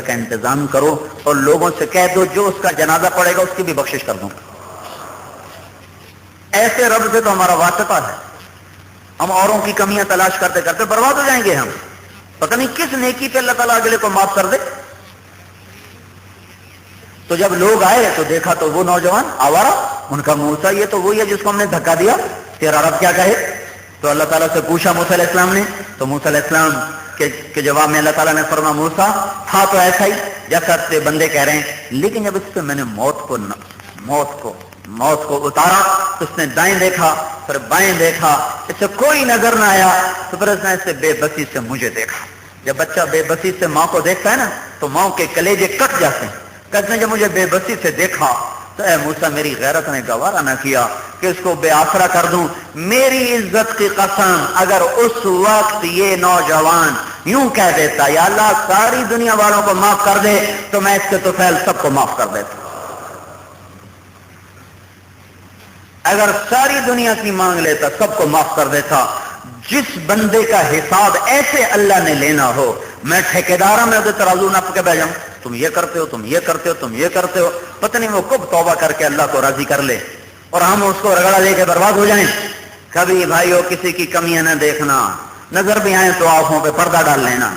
کا انتظام کرو اور لوگوں سے کہہ دو جو اس کا جنازہ پڑے گا اس کی بھی بخشش کر دوں. ایسے رب سے تو ہمارا واسطہ ہے. ہم اوروں کی کمیاں تلاش کرتے کرتے برباد ہو جائیں گے. ہم پتہ نہیں کس نیکی پہ اللہ تعالیٰ اگلے کو معاف کر دے. تو جب لوگ آئے تو دیکھا تو وہ نوجوان آوارہ, ان کا موسیٰ یہ تو وہی ہے جس کو ہم نے دھکا دیا, تیرا رب کیا کہے. تو اللہ تعالیٰ سے پوچھا موسیٰ علیہ السلام نے, تو موسیٰ علیہ السلام کے جواب میں اللہ تعالیٰ نے فرمایا موسیٰ تھا تو ایسا ہی جیسا تیرے بندے کہہ رہے ہیں, لیکن جب اس پہ میں نے موت کو اتارا تو اس نے دائیں دیکھا پھر بائیں دیکھا, اس سے کوئی نظر نہ آیا, تو پھر اس نے اس سے بے بسی سے مجھے دیکھا. جب بچہ بے بسی سے ماں کو دیکھتا ہے نا تو ماں کے کلیجے کٹ جاتے ہیں. کہتے ہیں جب مجھے بے بسی سے دیکھا تو اے موسیٰ میری غیرت نے گوارا نہ کیا کہ اس کو بے آسرا کر دوں. میری عزت کی قسم اگر اس وقت یہ نوجوان یوں کہہ دیتا یا اللہ ساری دنیا والوں کو معاف کر دے تو میں اس کے طفیل سب کو معاف کر دیتا. اگر ساری دنیا کی مانگ لیتا سب کو معاف کر دیتا. جس بندے کا حساب ایسے اللہ نے لینا ہو, میں ٹھیکیدارہ میں ترازو نپ کے بہ جاؤں, تم یہ کرتے ہو تم یہ کرتے ہو تم یہ کرتے ہو, پتہ نہیں وہ کب توبہ کر کے اللہ کو راضی کر لے اور ہم اس کو رگڑا لے کے برباد ہو جائیں. کبھی بھائیو کسی کی کمیاں نہ دیکھنا, نظر بھی آئیں تو آنکھوں پہ پردہ ڈال لینا.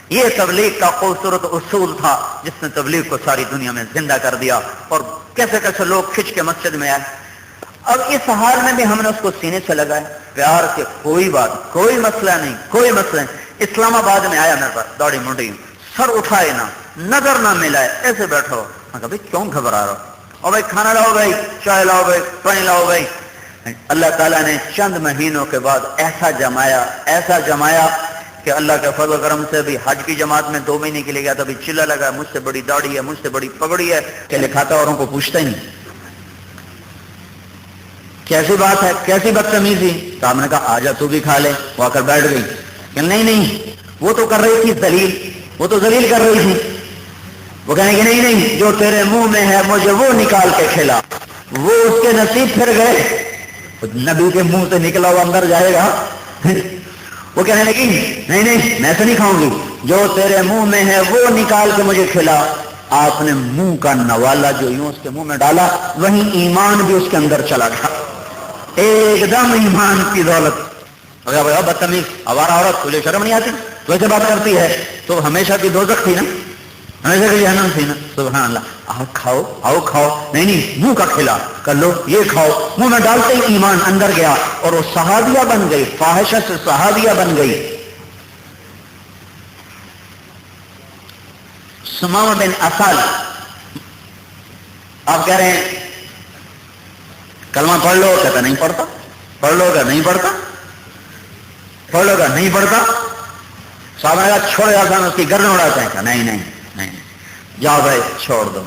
یہ تبلیغ کا خوبصورت اصول تھا جس نے تبلیغ کو ساری دنیا میں زندہ کر دیا, اور کیسے کیسے لوگ کھچ کے مسجد میں آئے. اب اس حال میں بھی ہم نے اس کو سینے سے لگایا پیار کے, کوئی بات کوئی مسئلہ نہیں کوئی مسئلہ نہیں. اسلام آباد میں آیا میرے پاس دوڑی منڈی, سر اٹھائے نہ, نظر نہ ملائے, ایسے بیٹھو. میں کہا بھائی کیوں گھبرا رہا ہو, اور بھائی کھانا لاؤ بھائی, چائے لاؤ بھائی, پانی لاؤ بھائی. اللہ تعالیٰ نے چند مہینوں کے بعد ایسا جمایا کہ اللہ کے فضل و کرم سے بھی حج کی جماعت میں 2 مہینے کے لیے گیا تھا. ابھی چلا لگا مجھ سے بڑی داڑھی ہے, مجھ سے بڑی پگڑی ہے, کہ لکھاتا اوروں کو پوچھتا ہی نہیں. کیسی بات ہے, کیسی بدتمیزی. تو آپ نے کہا آجا تو بھی کھا لے. وہ آ کر بیٹھ گئی کہ نہیں وہ تو کر رہی تھی ذلیل, وہ تو ذلیل کر رہی تھی. وہ کہیں گے نہیں جو تیرے منہ میں ہے مجھے وہ نکال کے کھلا. وہ اس کے نصیب پھر گئے, نبی کے منہ سے نکلا وہ اندر جائے گا. وہ کہنے لگی نہیں میں تو نہیں کھاؤں گی, جو تیرے منہ میں ہے وہ نکال کے مجھے کھلا. آپ نے منہ کا نوالا جو یوں اس کے منہ میں ڈالا, وہیں ایمان بھی اس کے اندر چلا گیا. ایک دم ایمان کی دولت. بدتمیز آوارہ عورت, تجھے شرم نہیں آتی, تو ایسے بات کرتی ہے. تو ہمیشہ کی دوزخ تھی نا, ہمیشہ کی جہنم تھی نا. سبحان اللہ. آؤ کھاؤ. نہیں منہ کا کھلا کر لو, یہ کھاؤ. منہ میں ڈالتے ہی ایمان اندر گیا اور وہ صحابیہ بن گئی, فاحشہ سے صحابیہ بن گئی. سمامہ بن اسال, آپ کہہ رہے ہیں کلمہ پڑھ لو, کہتا نہیں پڑھتا. پڑھ لو گا نہیں پڑھتا, پڑھ لو گا نہیں پڑھتا. صاحب نے کہا چھوڑ جاتا اس کی گردن اڑاتے ہیں. نہیں جاؤ بھائی چھوڑ دو.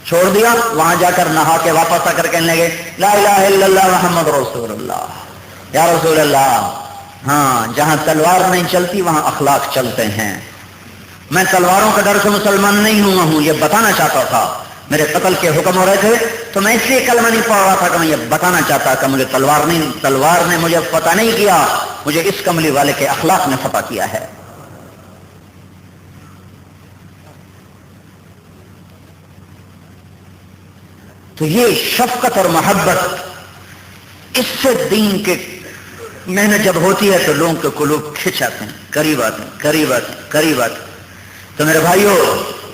چھوڑ دیا. وہاں جا کر نہا کے واپس آ کر کہنے لگے لا الہ الا اللہ محمد رسول اللہ. یا رسول اللہ, ہاں جہاں تلوار نہیں چلتی وہاں اخلاق چلتے ہیں. میں تلواروں کا ڈر سے مسلمان نہیں ہوا ہوں, یہ بتانا چاہتا تھا. میرے قتل کے حکم ہو رہے تھے تو میں اس لیے کلمہ نہیں پڑھ رہا تھا کہ میں یہ بتانا چاہتا کہ مجھے تلوار نے مجھے فتح نہیں کیا, مجھے اس کملی والے کے اخلاق نے فتح کیا ہے. تو یہ شفقت اور محبت, اس سے دین کے محنت جب ہوتی ہے تو لوگوں کے قلوب کھنچ آتے ہیں, قریب آتے. تو میرے بھائیو,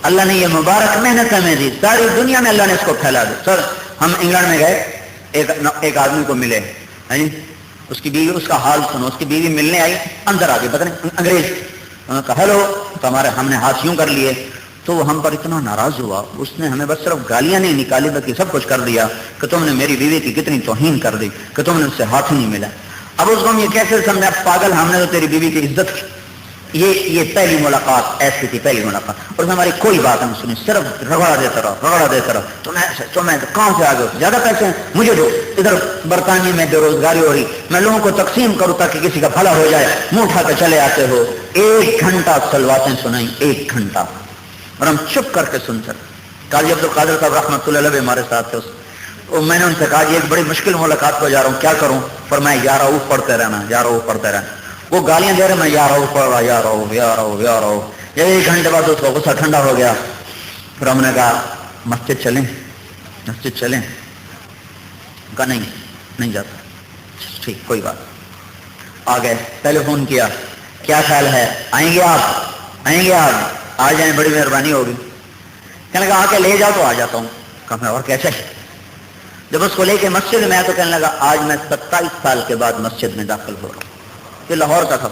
اللہ نے یہ مبارک محنت ہمیں دی, ساری دنیا میں اللہ نے اس کو پھیلا دی. سر ہم انگلینڈ میں گئے, ایک آدمی کو ملے, اس کی بیوی, اس کا حال سنو, اس کی بیوی ملنے آئی, اندر آ گئی, پتہ نہیں انگریز. انہوں نے کہا ہیلو, تو ہمارے ہم نے ہاتھ یوں کر لیے. تو وہ ہم پر اتنا ناراض ہوا, اس نے ہمیں بس صرف گالیاں نہیں نکالی بلکہ سب کچھ کر دیا کہ تم نے میری بیوی کی کتنی توہین کر دی کہ تم نے اس سے ہاتھ ہی نہیں ملا. اب اس کو ہم یہ کیسے سمجھا, پاگل, ہم نے تو تیری بیوی کی عزت کی. یہ پہلی ملاقات ایسی تھی, پہلی ملاقات. اور ہماری کوئی بات نہیں سنی, صرف رگڑا دیتا رہا. تمہیں کہاں سے آ گئے, زیادہ پیسے ہیں مجھے دو. ادھر برطانیہ میں بے روزگاری ہو رہی, میں لوگوں کو تقسیم کروں تاکہ کسی کا بھلا ہو جائے, منہ اٹھا کے چلے آتے ہو. 1 گھنٹہ سلواتیں سنائیں, 1 گھنٹہ, اور ہم چپ کر کے سنتے. قاضی عبد القادر صاحب رحمۃ اللہ علیہ ہمارے ساتھ تھے. میں نے ان سے کہا یہ ایک بڑی مشکل ملاقات کو جا رہا ہوں, کیا کروں؟ فرمایا یا رؤوف پڑھتے رہنا. وہ گالیاں دے رہے, میں یا رؤوف پڑھ رہا, یا رؤوف. جب 1 گھنٹے بعد اس کا غصہ ٹھنڈا ہو گیا، پھر ہم نے کہا مسجد چلیں، مسجد چلیں؟ کہا نہیں جاتا۔ ٹھیک، کوئی بات۔ آ گئے، ٹیلی فون کیا، کیا خیال ہے، آئیں گے آپ؟ آئیں گے آپ؟ آ جائیں، بڑی مہربانی ہوگی۔ کہنے لگا آ کے لے جاؤ تو آ جاتا ہوں۔ کہا میں اور کیسے؟ جب اس کو لے کے مسجد میں آیا تو کہنے لگا آج میں 27 سال کے بعد مسجد میں داخل ہو رہا ہوں۔ یہ لاہور کا تھا،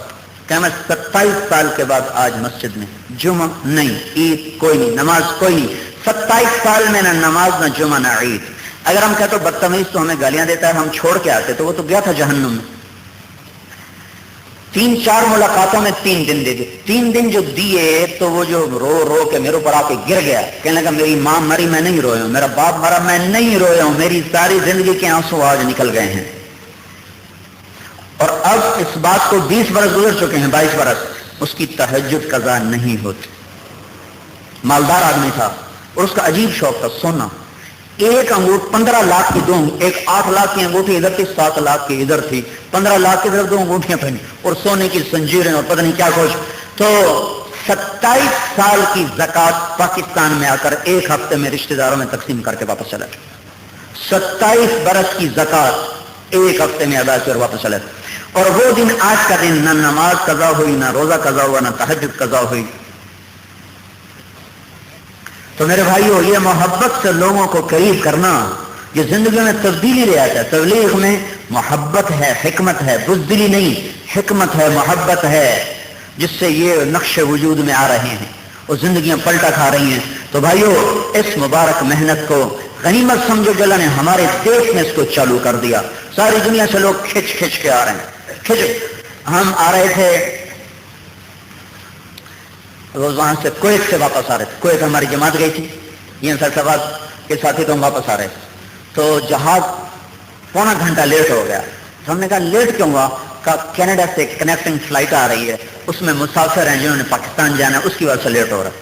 کہ میں 27 سال کے بعد آج مسجد میں، جمعہ نہیں، عید کوئی نہیں، نماز کوئی نہیں، 27 سال میں نہ نماز نہ جمعہ نہ عید۔ اگر ہم کہتے بدتمیز تو ہمیں گالیاں دیتا ہے، ہم چھوڑ کے آتے تو وہ تو گیا تھا جہنم میں۔ 3-4 ملاقاتوں میں 3 دن دے دیے، 3 دن جو دیے تو وہ جو رو رو کے میرے اوپر آ کے گر گیا، کہنے لگا میری ماں مری میں نہیں رویا ہوں، میرا باپ مرا میں نہیں رویا ہوں، میری ساری زندگی کے آنسو آج نکل گئے ہیں۔ اور اب اس بات کو 20 برس گزر چکے ہیں، 22 برس، اس کی تہجد قضا نہیں ہوتی۔ مالدار آدمی تھا اور اس کا عجیب شوق تھا سونا۔ ایک انگوٹھ 15 لاکھ کی دوں، ایک 8 لاکھ کی انگوٹھی ادھر تھی، 7 لاکھ کی ادھر تھی، 15 لاکھ کی طرف 2 انگوٹھیاں پہنی اور سونے کی زنجیریں اور پتہ نہیں کیا کچھ۔ تو 27 سال کی زکات پاکستان میں آ کر 1 ہفتے میں رشتہ داروں میں تقسیم کر کے واپس چلا گیا۔ 27 برس کی زکات 1 ہفتے میں ادا کر واپس چلا گیا۔ اور وہ دن آج کا دن، نہ نماز قضا ہوئی، نہ روزہ قضا ہوا، نہ تہجد قضا ہوئی۔ تو میرے بھائیو، یہ محبت سے لوگوں کو قریب کرنا، یہ زندگی میں تبدیلی لے آتا ہے۔ تبلیغ میں محبت ہے، حکمت ہے، بزدلی نہیں، حکمت ہے، محبت ہے، جس سے یہ نقش وجود میں آ رہے ہیں اور زندگیاں پلٹا کھا رہی ہیں۔ تو بھائیو، اس مبارک محنت کو غنیمت سمجھو، جو اللہ نے ہمارے دیش میں اس کو چالو کر دیا۔ ساری دنیا سے لوگ کھچ کھچ کے آ رہے ہیں۔ ہم آ رہے تھے روز وہاں سے کویت سے واپس آ رہے تھے، کویت ہماری جماعت گئی تھی، یہ فیصلہ کے ساتھی تو ہم واپس آ رہے تھے، تو جہاز 1.25 گھنٹہ لیٹ ہو گیا۔ تو ہم نے کہا لیٹ کیوں ہوا؟ کہا کینیڈا سے کنیکٹنگ فلائٹ آ رہی ہے، اس میں مسافر ہیں جنہوں نے پاکستان جانا ہے، اس کی وجہ سے لیٹ ہو رہا ہے۔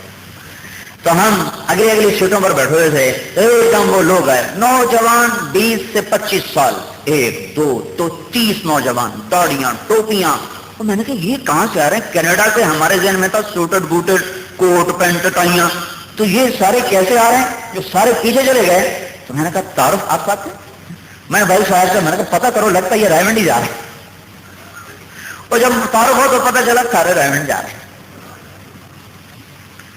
تو ہم اگلی سیٹوں پر بیٹھے ہوئے تھے، ایک دم وہ لوگ آئے، نوجوان 20 سے 25 سال، 1 2 تو 30 نوجوان، داڑیاں ٹوپیاں۔ اور میں نے کہا یہ کہاں سے آ رہے ہیں؟ کینیڈا سے، ہمارے ذہن میں تھا سوٹڈ بوٹڈ، کوٹ پینٹ ٹائیاں، تو یہ سارے کیسے آ رہے ہیں؟ جو سارے پیچھے چلے گئے۔ تو میں نے کہا تعارف آپ ساتھ ہیں؟ میں بھائی صاحب سے میں نے کہا پتہ کرو، لگتا ہے یہ رائمنڈ ہی جا رہے ہیں۔ اور جب تعارف ہو تو پتہ چلا سارے رائمنڈ جا رہے ہیں۔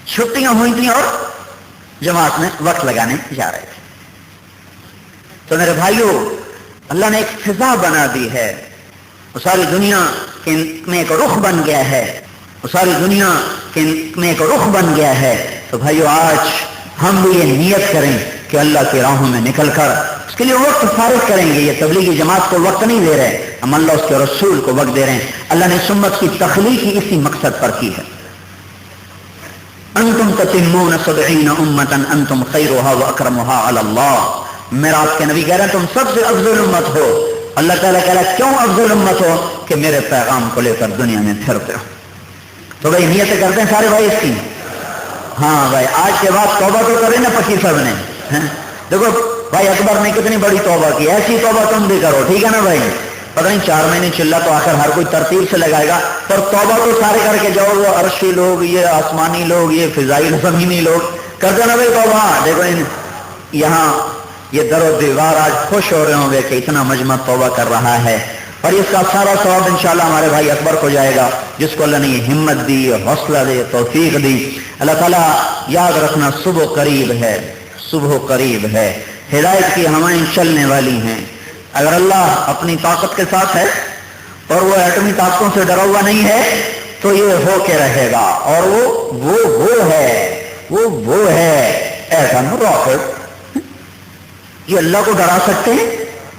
چھٹیاں ہوئی تھیں اور جماعت میں وقت لگانے جا رہے تھے۔ تو میرے بھائیوں، اللہ نے ایک فضا بنا دی ہے، وہ ساری دنیا میں ایک رخ بن گیا ہے، وہ ساری دنیا میں ایک رخ بن گیا ہے۔ تو بھائیو، آج ہم بھی یہ نیت کریں کہ اللہ کی راہوں میں نکل کر اس کے لیے وقت فارغ کریں گے۔ یہ تبلیغی جماعت کو وقت نہیں دے رہے، ہم اللہ اس کے رسول کو وقت دے رہے ہیں۔ اللہ نے سمت کی تخلیق ہی اسی مقصد پر کی ہے۔ انتم تتمون 70 امتا انتم خیرها واکرمها علی اللہ۔ میرا آپ کے نبی کہہ رہے ہیں تم سب سے افضل امت ہو۔ اللہ تعالیٰ کہہ رہا ہے کیوں افضل امت ہو؟ کہ میرے پیغام کو لے کر دنیا میں پھرتے ہو۔ تو بھائی نیتیں کرتے ہیں سارے بھائی اس کی؟ ہاں بھائی، آج کے بعد توبہ تو کریں نا پکی صاحب نے۔ دیکھو بھائی اکبر نے کتنی بڑی توبہ کی، ایسی توبہ تم بھی کرو، ٹھیک ہے نا بھائی؟ پتہ نہیں 4 مہینے چلا تو آخر ہر کوئی ترتیب سے لگائے گا، پر توبہ تو سارے کر کے جاؤ، وہ عرشی لوگ، یہ آسمانی لوگ، یہ فضائی زمینی لوگ کرتے نا بھائی توبہ۔ دیکھو یہاں یہ در و دیوار آج خوش ہو رہے ہوں گے کہ اتنا مجمع توبہ کر رہا ہے، اور اس کا سارا ثواب انشاءاللہ ہمارے بھائی اکبر کو جائے گا، جس کو اللہ نے یہ ہمت دی، حوصلہ دے، توفیق دی۔ اللہ تعالیٰ یاد رکھنا، صبح قریب ہے، صبح قریب ہے، ہدایت کی ہوائیں چلنے والی ہیں۔ اگر اللہ اپنی طاقت کے ساتھ ہے اور وہ ایٹمی طاقتوں سے ڈرا ہوا نہیں ہے تو یہ ہو کے رہے گا، اور وہ ہے ایسا راکٹ۔ یہ اللہ کو ڈرا سکتے ہیں،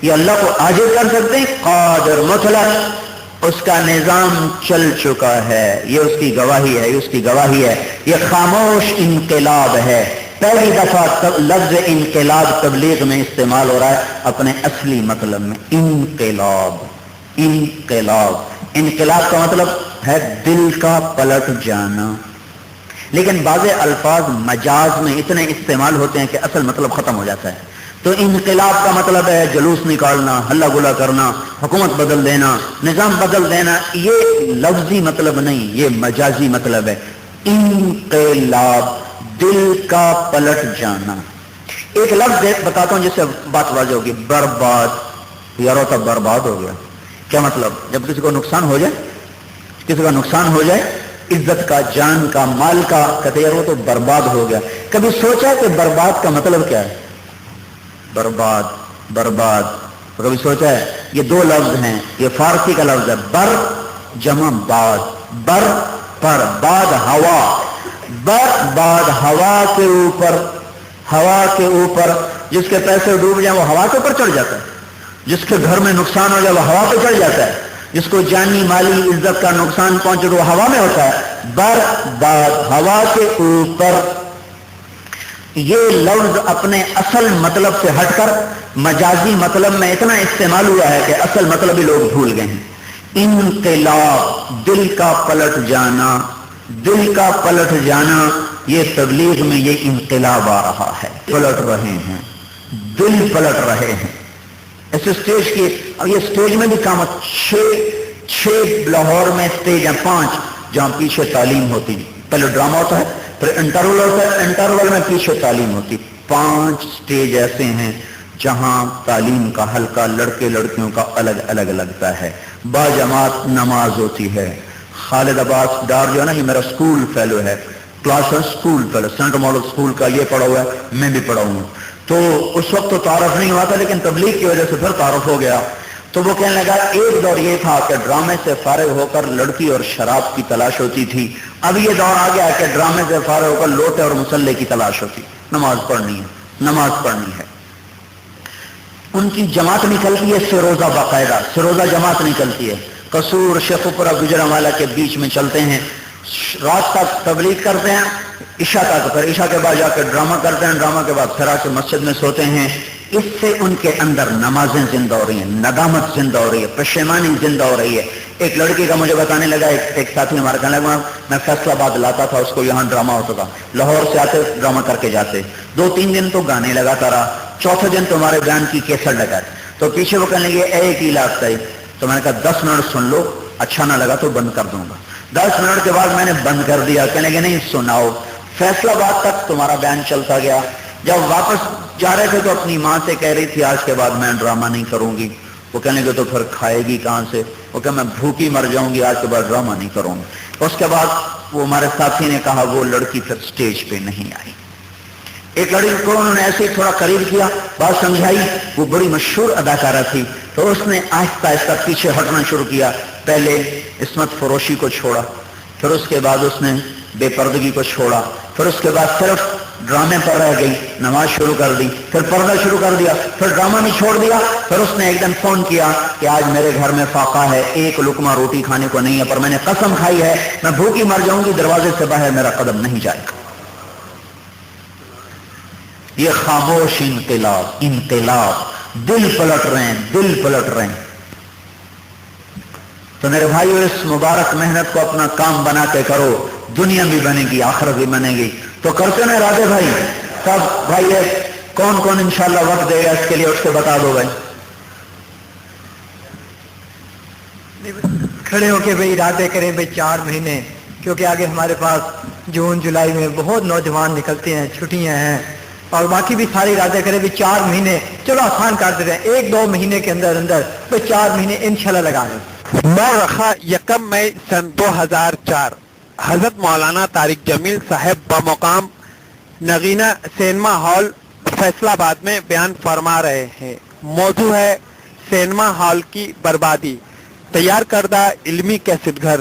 یہ اللہ کو عاجز کر سکتے ہیں، قادر مطلق، اس کا نظام چل چکا ہے، یہ اس کی گواہی ہے، یہ اس کی گواہی ہے۔ یہ خاموش انقلاب ہے۔ پہلی دفعہ لفظ انقلاب تبلیغ میں استعمال ہو رہا ہے اپنے اصلی مطلب میں، انقلاب۔ انقلاب، انقلاب کا مطلب ہے دل کا پلٹ جانا، لیکن بعض الفاظ مجاز میں اتنے استعمال ہوتے ہیں کہ اصل مطلب ختم ہو جاتا ہے۔ تو انقلاب کا مطلب ہے جلوس نکالنا، ہلا گلا کرنا، حکومت بدل دینا، نظام بدل دینا۔ یہ لفظی مطلب نہیں، یہ مجازی مطلب ہے۔ انقلاب، دل کا پلٹ جانا. ایک لفظ بتاتا ہوں جس سے بات واضح ہوگی. برباد. یارو تو برباد ہو گیا. کیا مطلب؟ جب کسی کو نقصان ہو جائے، کسی کا نقصان ہو جائے، عزت کا، جان کا، مال کا، کہتے یار وہ تو برباد ہو گیا. کبھی سوچا کہ برباد کا مطلب کیا ہے؟ برباد، برباد. کبھی سوچا ہے؟ یہ دو لفظ ہیں، یہ فارسی کا لفظ ہے. بر جمع باد. بر پر، باد ہوا. برباد ہوا کے اوپر، ہوا کے اوپر. جس کے پیسے ڈوب جائیں وہ ہوا کے اوپر چڑھ جاتا ہے. جس کے گھر میں نقصان ہو جائے وہ ہوا پہ چڑھ جاتا ہے. جس کو جانی مالی عزت کا نقصان پہنچے تو وہ ہوا میں ہوتا ہے. برباد، ہوا کے اوپر. یہ لفظ اپنے اصل مطلب سے ہٹ کر مجازی مطلب میں اتنا استعمال ہوا ہے کہ اصل مطلب ہی لوگ بھول گئے ہیں. انقلاب، دل کا پلٹ جانا. دل کا پلٹ جانا، یہ تبلیغ میں یہ انقلاب آ رہا ہے. پلٹ رہے ہیں، دل پلٹ رہے ہیں. ایسے اسٹیج کی، اب یہ اسٹیج میں بھی کام، چھ لاہور میں اسٹیج ہیں، 5 جہاں پیچھے تعلیم ہوتی. پہلے ڈرامہ ہوتا ہے، پھر انٹرول ہوتا ہے، انٹرول میں پیچھے تعلیم ہوتی. 5 اسٹیج ایسے ہیں جہاں تعلیم کا حلقہ لڑکے لڑکیوں کا الگ الگ لگتا ہے. باجماعت نماز ہوتی ہے. خالد عباس ڈار جو ہے نا، یہ میرا اسکول فیلو ہے، class school fellow, centre model school کا یہ پڑھا ہوا ہے، میں بھی پڑھا ہوں. تو اس وقت تو تعارف نہیں ہوا تھا، لیکن تبلیغ کی وجہ سے پھر تعارف ہو گیا. تو وہ کہنے لگا ایک دور یہ تھا کہ ڈرامے سے فارغ ہو کر لڑکی اور شراب کی تلاش ہوتی تھی. اب یہ دور آ گیا کہ ڈرامے سے فارغ ہو کر لوٹے اور مسلح کی تلاش ہوتی. نماز پڑھنی ہے، نماز پڑھنی ہے. ان کی جماعت نکلتی ہے سروزہ، باقاعدہ سروزہ جماعت نکلتی ہے. قصور، شیخوپورہ، گجرانوالہ کے بیچ میں چلتے ہیں، رات تک تبلیغ کرتے ہیں، عشاء تک. پھر عشاء کے بعد جا کے ڈرامہ کرتے ہیں، ڈرامہ کے بعد پھر آ کے مسجد میں سوتے ہیں. اس سے ان کے اندر نمازیں زندہ ہو رہی ہیں، ندامت زندہ ہو رہی ہے، پشیمانی زندہ ہو رہی ہے. ایک لڑکی کا مجھے بتانے لگا، ایک ساتھی ہمارا کہنے لگا میں فیصل آباد لاتا تھا اس کو، یہاں ڈرامہ ہوتا تھا، لاہور سے آتے ڈرامہ کر کے جاتے. 2-3 دن تو گانے لگاتا رہا، چوتھے دن تو ہمارے بیان کی کیسٹ لگا. تو پیچھے وہ کہنے لگے ایک ہی لگتا ہے. تو میں نے کہا 10 منٹ سن لو، اچھا نہ لگا تو بند کر دوں گا. 10 منٹ کے بعد میں نے بند کر دیا. کہنے لگے نہیں سناؤ. فیصل آباد تک تمہارا بیان چلتا گیا. جب واپس جا رہے تھے تو اپنی ماں سے کہہ رہی تھی آج کے بعد میں ڈرامہ نہیں کروں گی. وہ کہنے لگے تو پھر کھائے گی کہاں سے؟ وہ کہ میں بھوکی مر جاؤں گی، آج کے بعد ڈرامہ نہیں کروں گی. اس کے بعد وہ ہمارے ساتھی نے کہا وہ لڑکی پھر سٹیج پہ نہیں آئی. ایک لڑکی کو انہوں نے ایسے تھوڑا قریب کیا، بات سمجھائی. وہ بڑی مشہور اداکارہ تھی، تو اس نے آہستہ آہستہ پیچھے ہٹنا شروع کیا. پہلے عصمت فروشی کو چھوڑا، پھر اس کے بعد اس نے بے پردگی کو چھوڑا، پھر اس کے بعد صرف ڈرامے پر رہ گئی، نماز شروع کر دی، پھر پردہ شروع کر دیا، پھر ڈرامہ بھی چھوڑ دیا. پھر اس نے ایک دن فون کیا کہ آج میرے گھر میں فاقہ ہے، ایک لقمہ روٹی کھانے کو نہیں ہے، پر میں نے قسم کھائی ہے میں بھوکی مر جاؤں گی، دروازے سے باہر میرا قدم نہیں جائے گا. یہ خاموش انقلاب، انقلاب. دل پلٹ رہے ہیں، دل پلٹ رہے ہیں. تو میرے بھائیو اس مبارک محنت کو اپنا کام بنا کے کرو، دنیا بھی بنے گی، آخرت بھی بنے گی. تو کرتے نا ارادے بھائی سب؟ بھائی کون کون انشاءاللہ وقت دے گا اس کے لیے اٹھ کے بتا دو بھائی. کھڑے ہو کے بھائی ارادے کریں بھائی 4 مہینے، کیونکہ آگے ہمارے پاس جون جولائی میں بہت نوجوان نکلتے ہیں، چھٹیاں ہیں، اور باقی بھی سارے ارادے کریں بھی 4 مہینے. چلو آسان کر دیتے ہیں، 1-2 مہینے کے اندر اندر بھائی 4 مہینے انشاءاللہ لگا لیں. مورخہ 1 مئی سن 2004 حضرت مولانا طارق جمیل صاحب بمقام نگینہ سینما ہال فیصل آباد میں بیان فرما رہے ہیں. موضوع ہے سینما ہال کی بربادی. تیار کردہ علمی کیسٹ گھر